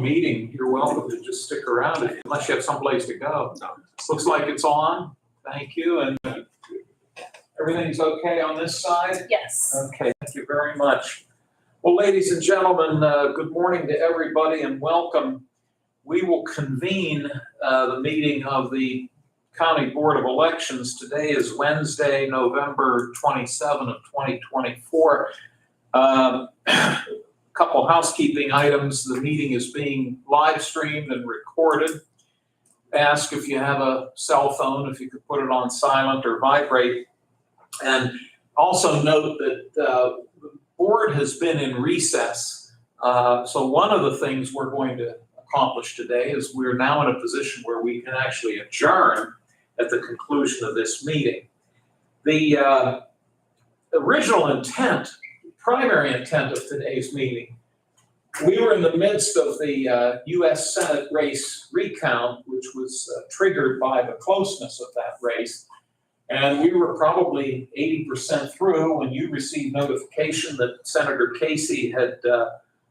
meeting, you're welcome to just stick around unless you have someplace to go. Looks like it's on. Thank you. And everything's okay on this side? Yes. Okay, thank you very much. Well, ladies and gentlemen, good morning to everybody and welcome. We will convene the meeting of the County Board of Elections. Today is Wednesday, November 27 of 2024. Couple housekeeping items. The meeting is being live streamed and recorded. Ask if you have a cell phone, if you could put it on silent or vibrate. And also note that the board has been in recess. So one of the things we're going to accomplish today is we're now in a position where we can actually adjourn at the conclusion of this meeting. The original intent, primary intent of today's meeting, we were in the midst of the U.S. Senate race recount, which was triggered by the closeness of that race. And we were probably 80% through when you received notification that Senator Casey had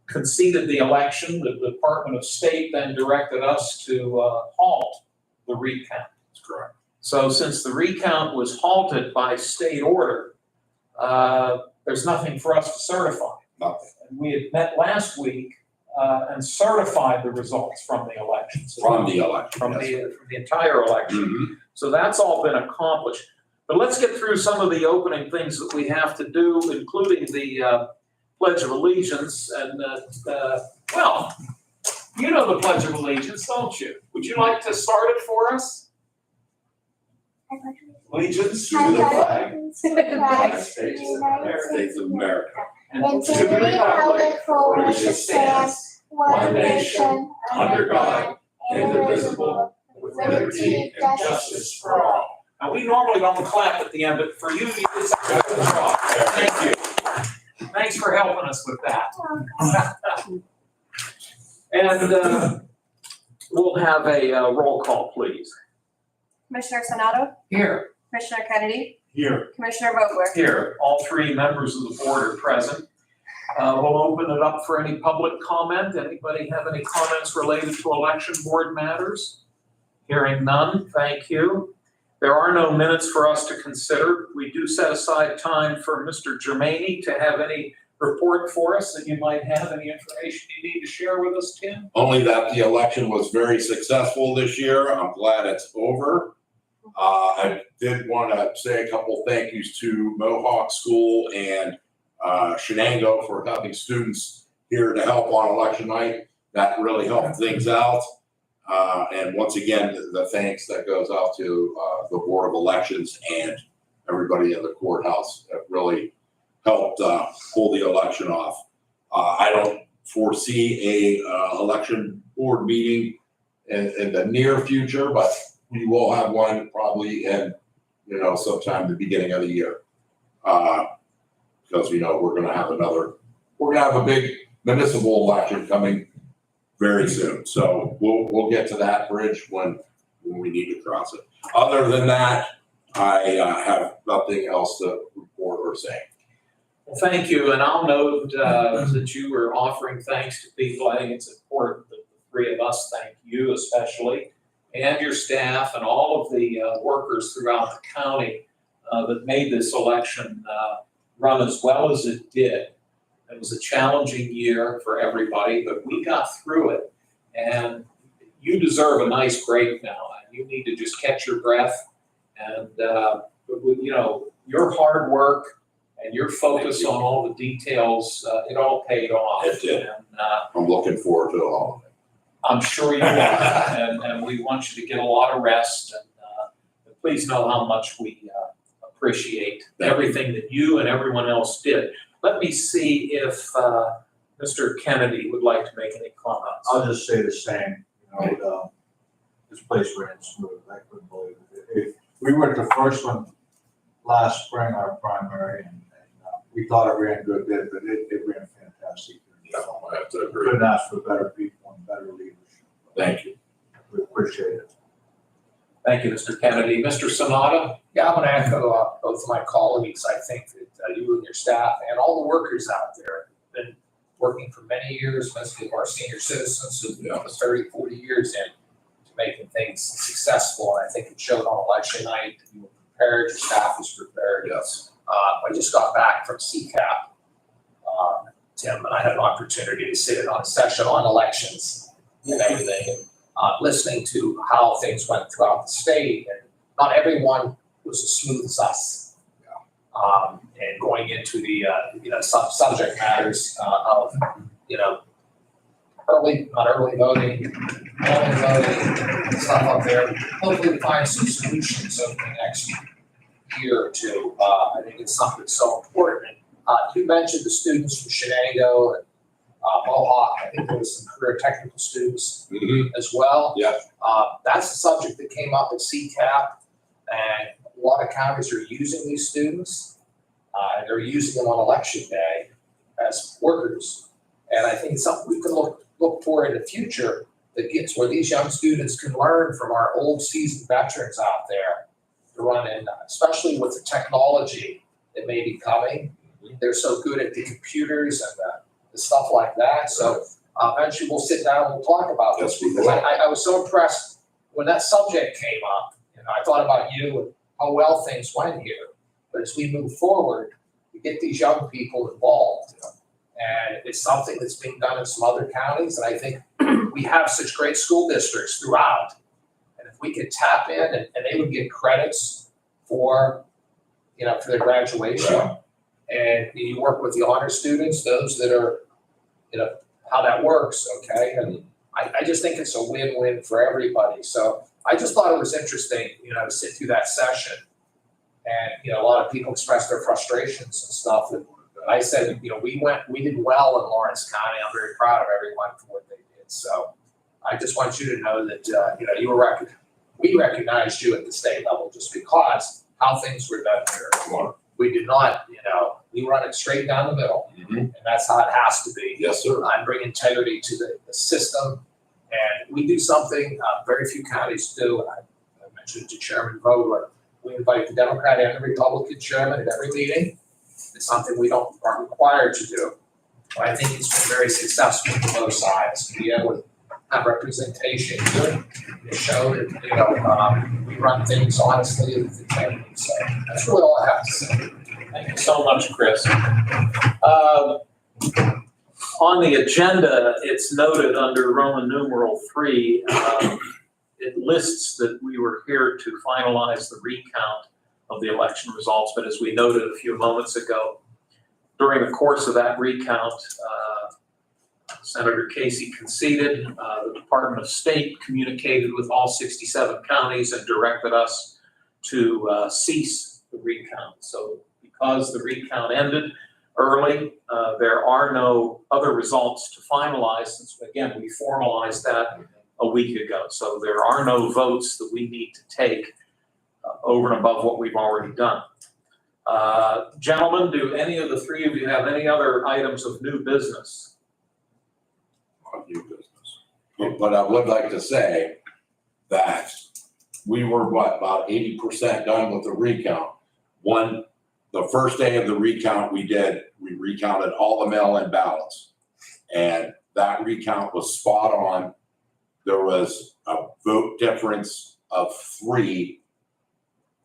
conceded the election. The Department of State then directed us to halt the recount. That's correct. So since the recount was halted by state order, there's nothing for us to certify. Nothing. And we had met last week and certified the results from the election. So From the election. from yes. the entire election. Mhm. So that's all been accomplished. But let's get through some of the opening things that we have to do, including the Pledge of Allegiance. And, well, you know the Pledge of Allegiance, don't you? Would you like to start it for us? Allegiance to the flag United States of America. And to the republic for which it stands, one nation, under God, indivisible, with liberty and justice for all. Now, we normally don't clap at the end, but for you, you did such a good job. Thank you. Thanks for helping us with that. And we'll have a roll call, please. Commissioner Sonato, Here. Commissioner Kennedy, Here. Commissioner Vogler. Here, all three members of the board are present. We'll open it up for any public comment. Anybody have any comments related to election board matters? Hearing none, thank you. There are no minutes for us to consider. We do set aside time for Mr. Germaini to have any report for us that you might have, any information you need to share with us, Tim? Only that the election was very successful this year. I'm glad it's over. I did want to say a couple thank yous to Mohawk School and Shenango for having students here to help on election night. That really helped things out. And once again, the thanks that goes out to the Board of Elections and everybody in the courthouse that really helped pull the election off. I don't foresee a election board meeting in the near future, but we will have one probably in, sometime the beginning of the year. Because we're gonna have a big municipal election coming very soon. So we'll get to that bridge when we need to cross it. Other than that, I have nothing else to report or say. Well, thank you, and I'll note that you were offering thanks to people. I think it's important that the three of us thank you especially, and your staff and all of the workers throughout the county that made this election run as well as it did. It was a challenging year for everybody, but we got through it, and you deserve a nice break now. And you need to just catch your breath, and your hard work and your focus on all the details, it all paid off. It did. And I'm looking forward to it all. I'm sure you will, and we want you to get a lot of rest, and please know how much we appreciate everything that you and everyone else did. Let me see if Mr. Kennedy would like to make any comments. I'll just say the same, this place ran smooth, I couldn't believe it. We were at the first one last spring, our primary, and we thought it ran good, but it ran fantastic. I have to agree. Couldn't ask for better people and better leadership. Thank you. We appreciate it. Thank you, Mr. Kennedy. Mr. Sonata? Yeah, I'm going to echo both of my colleagues. I think that you and your staff and all the workers out there have been working for many years, mostly of our senior citizens who've almost 30, 40 years in to making things successful. And I think it showed on election night. You were prepared, your staff was prepared. Yes. I just got back from CCAP, Tim, and I had an opportunity to sit in on a session on elections and everything, and listening to how things went throughout the state. And not everyone was as smooth as us. And going into the, subject matters of, not early voting, early voting, stuff up there. Hopefully we find some solutions over the next year or two. I think it's something that's so important. You mentioned the students from Shenango and Mohawk. I think there was some career technical students as well. Yeah. That's the subject that came up at CCAP, and a lot of counties are using these students. And they're using them on election day as workers. And I think it's something we can look for in the future that gets where these young students can learn from our old seasoned veterans out there to run in, especially with the technology that may be coming. They're so good at the computers and the stuff like that. So eventually we'll sit down and we'll talk about this, because I was so impressed when that subject came up. I thought about you and how well things went here. But as we move forward, we get these young people involved. And it's something that's being done in some other counties. And I think we have such great school districts throughout. And if we could tap in and they would get credits for their graduation. Yeah. And you work with the honor students, those that are, how that works, okay? And I just think it's a win-win for everybody. So I just thought it was interesting, to sit through that session. And, a lot of people expressed their frustrations and stuff. And I said, we did well in Lawrence County. I'm very proud of everyone for what they did. So I just want you to know that, we recognized you at the state level just because how things were done here. We did not, we run it straight down the middle. And that's how it has to be. Yes, sir. I bring integrity to the system. And we do something very few counties do. And I mentioned to Chairman Vogler. We invite the Democrat and the Republican chairman at every meeting. It's something we aren't required to do. But I think it's been very successful for both sides to be able to have representation here to show that we run things honestly with integrity. So that's really all I have to say. Thank you so much, Chris. On the agenda, it's noted under Roman numeral 3. It lists that we were here to finalize the recount of the election results, but as we noted a few moments ago, during the course of that recount, Senator Casey conceded. The Department of State communicated with all 67 counties and directed us to cease the recount. So because the recount ended early, there are no other results to finalize, since, again, we formalized that a week ago. So there are no votes that we need to take over and above what we've already done. Gentlemen, do any of the three of you have any other items of new business? On new business. But I would like to say that we were about 80% done with the recount. The first day of the recount we recounted all the mail-in ballots, and that recount was spot on. There was a vote difference of 3,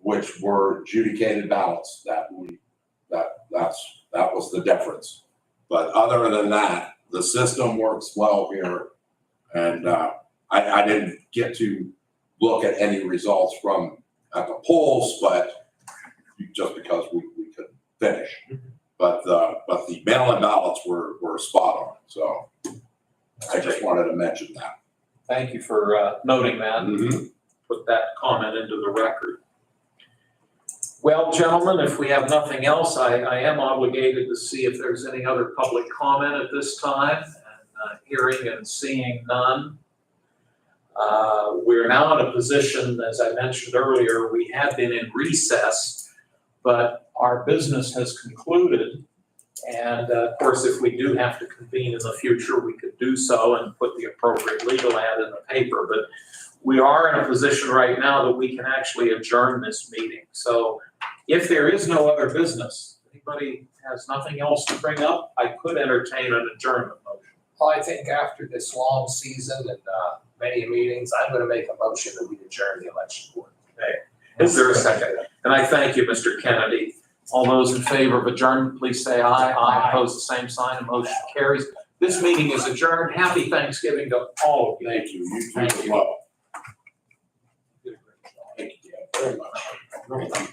which were adjudicated ballots. That was the difference. But other than that, the system works well here, and I didn't get to look at any results from at the polls, but just because we couldn't finish. But the mail-in ballots were spot on. So I just wanted to mention that. Thank you for noting that. Put that comment into the record. Well, gentlemen, if we have nothing else, I am obligated to see if there's any other public comment at this time. And hearing and seeing none. We're now in a position, as I mentioned earlier, we have been in recess, but our business has concluded. And of course, if we do have to convene in the future, we could do so and put the appropriate legal ad in the paper. But we are in a position right now that we can actually adjourn this meeting. So if there is no other business, anybody has nothing else to bring up, I could entertain an adjournment motion. Well, I think after this long season and many meetings, I'm gonna make a motion that we adjourn the election board. Is there a second? And I thank you, Mr. Kennedy. All those in favor of adjournment, please say aye. Aye. Opposed, the same sign, and motion carries. This meeting is adjourned. Happy Thanksgiving to all of you. Thank you, you too Thank as you. well. You did a great job. Thank you very much.